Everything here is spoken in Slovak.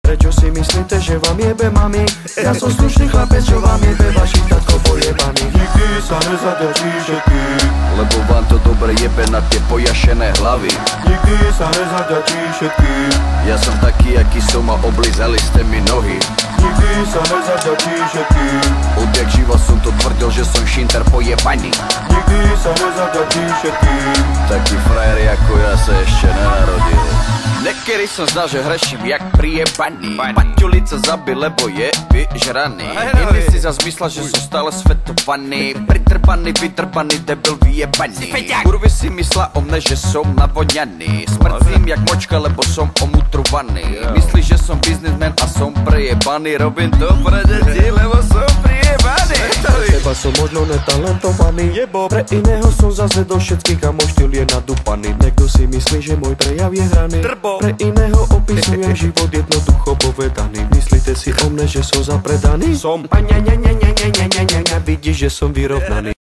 Prečo si myslíte, že vám jebe mami? Ja som slušný chlapec, čo vám jebe vaši tatko pojebaný. Nikdy sa nezadačí všetky, lebo vám to dobre jebe na tie pojašené hlavy. nikdy sa nezadačí všetky, Ja som taký, aký som a oblízali ste mi nohy. nikdy sa nezadačí všetky, Odjak živa som to tvrdil, že som šinter pojebaný. nikdy sa nezadačí všetky, Taký frajer ako ja sa ešte nenarodil. Niekedy som znal, že hreším jak prijebaný. Paťulica zabil, lebo je vyžraný. Iný si zas myslel, že som stále svetovaný. Pritrbaný, vytrbaný, debil vyjebaný. Kurvy si myslela o mne, že som navoňaný. Smrcím jak močka, lebo som omutrovaný. Myslíš, že som biznismen a som prejebaný. Robím to pre deti, lebo som prijebaný. Teba som možno netalentovaný, pre iného som zase do všetkých a môj štýl je nadúpaný. Niekto si myslí, že môj prejav je hraný, pre iného opisujem život jednoducho povedaný. Myslíte si o mne, že som zapredaný? Som vidíš, že som vyrovnaný.